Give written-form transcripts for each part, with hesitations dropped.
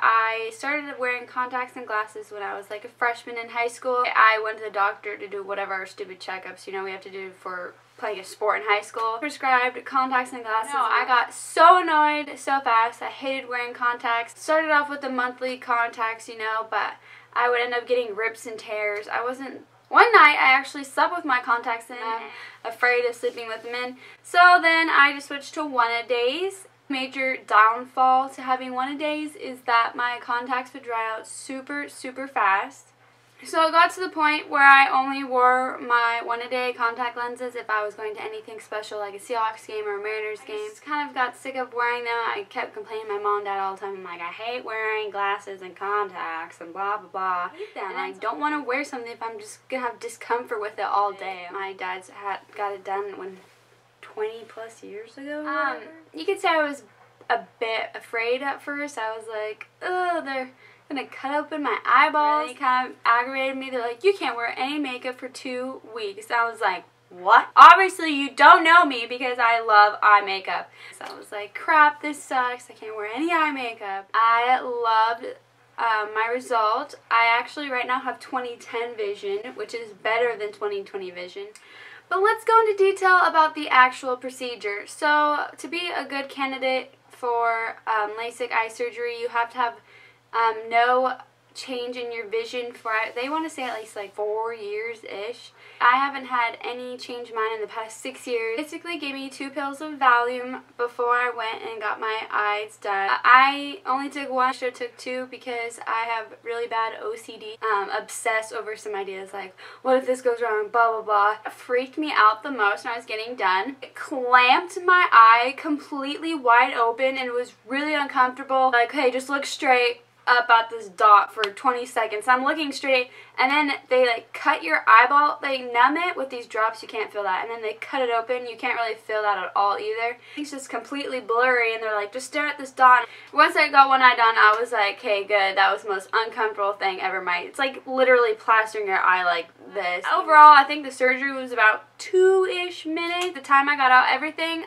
I started wearing contacts and glasses when I was like a freshman in high school. I went to the doctor to do whatever our stupid checkups, you know, we have to do for playing a sport in high school. Prescribed contacts and glasses. No, I got so annoyed so fast. I hated wearing contacts. Started off with the monthly contacts, you know, but I would end up getting rips and tears. One night I actually slept with my contacts in. I'm afraid of sleeping with them in. So then I just switched to one-a-days. Major downfall to having one-a-days is that my contacts would dry out super, super fast. So it got to the point where I only wore my one-a-day contact lenses if I was going to anything special like a Seahawks game or a Mariners game. I just kind of got sick of wearing them. I kept complaining to my mom and dad all the time. I'm like, I hate wearing glasses and contacts and blah, blah, blah. And I don't want to wear something if I'm just going to have discomfort with it all day. My dad's got it done when 20 plus years ago. You could say I was a bit afraid at first. I was like, oh, they're gonna cut open my eyeballs. It kind of aggravated me. They're like, you can't wear any makeup for 2 weeks. I was like, what? Obviously you don't know me because I love eye makeup. So I was like, crap, this sucks. I can't wear any eye makeup. I loved my result. I actually right now have 20/10 vision, which is better than 20/20 vision. But let's go into detail about the actual procedure. So to be a good candidate for LASIK eye surgery, you have to have no change in your vision for, they want to say at least like 4 years-ish. I haven't had any change in mine in the past 6 years. Basically gave me 2 pills of Valium before I went and got my eyes done. I only took 1, I should have took 2 because I have really bad OCD. Obsess over some ideas like, what if this goes wrong, blah blah blah. It freaked me out the most when I was getting done. It clamped my eye completely wide open and it was really uncomfortable. Like, hey, just look straight up at this dot for 20 seconds. I'm looking straight and then they like cut your eyeball, they numb it with these drops, you can't feel that, and then they cut it open, you can't really feel that at all either. It's just completely blurry and they're like, just stare at this dot. Once I got one eye done, I was like, okay, good, that was the most uncomfortable thing ever. It's like literally plastering your eye like this. Overall, I think the surgery was about 2-ish minutes. The time I got out everything,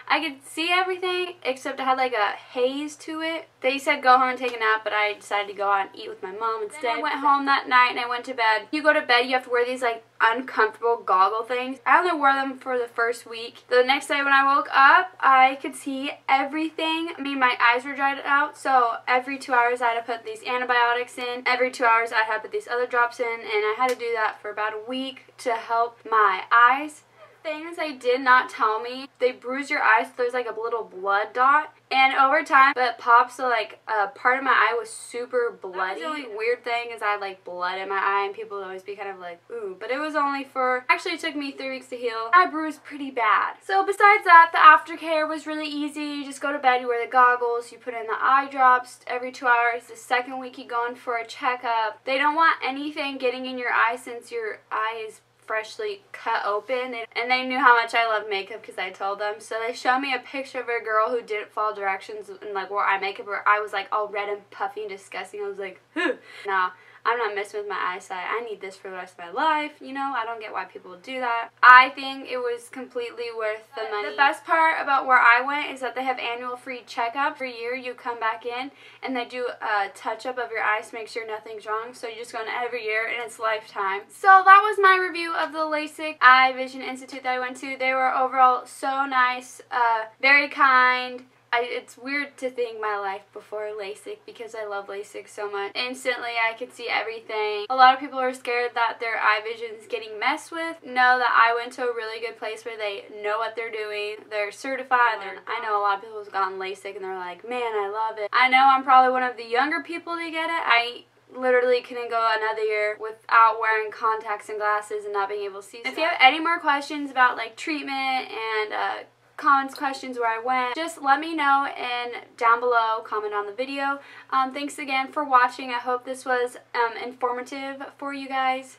I could see everything except I had like a haze to it. They said go home and take a nap, but I decided to go out and eat with my mom instead. Then I went home that night and I went to bed. You go to bed, you have to wear these like uncomfortable goggle things. I only wore them for the first week. The next day when I woke up, I could see everything. I mean, my eyes were dried out, so every 2 hours I had to put these antibiotics in. Every 2 hours I had to put these other drops in, and I had to do that for about a week to help my eyes. Things they did not tell me, they bruise your eyes so there's like a little blood dot, and over time it pops, so like part of my eye was super bloody. The only weird thing is I had like blood in my eye and people would always be kind of like, ooh, but it was only for, actually it took me 3 weeks to heal. I bruised pretty bad. So besides that, the aftercare was really easy. You just go to bed, you wear the goggles, you put in the eye drops every 2 hours. The second week you go in for a checkup. They don't want anything getting in your eye since your eye is freshly cut open, and they knew how much I love makeup because I told them. So they showed me a picture of a girl who didn't follow directions and like wore eye makeup, where I was like all red and puffy and disgusting. I was like, nah, I'm not messing with my eyesight. I need this for the rest of my life. You know, I don't get why people do that. I think it was completely worth the money. The best part about where I went is that they have annual free checkup. Every year you come back in and they do a touch-up of your eyes to make sure nothing's wrong. So you just go in every year and it's lifetime. So that was my review of the LASIK Eye Vision Institute that I went to. They were overall so nice, very kind. It's weird to think my life before LASIK because I love LASIK so much. Instantly I could see everything. A lot of people are scared that their eye vision is getting messed with. Know that I went to a really good place where they know what they're doing. They're certified. I know a lot of people have gotten LASIK and they're like, man, I love it. I know I'm probably one of the younger people to get it. I literally couldn't go another year without wearing contacts and glasses and not being able to see. If you have any more questions about like treatment and comments, questions, where I went, just let me know and down below, comment on the video. Thanks again for watching. I hope this was informative for you guys.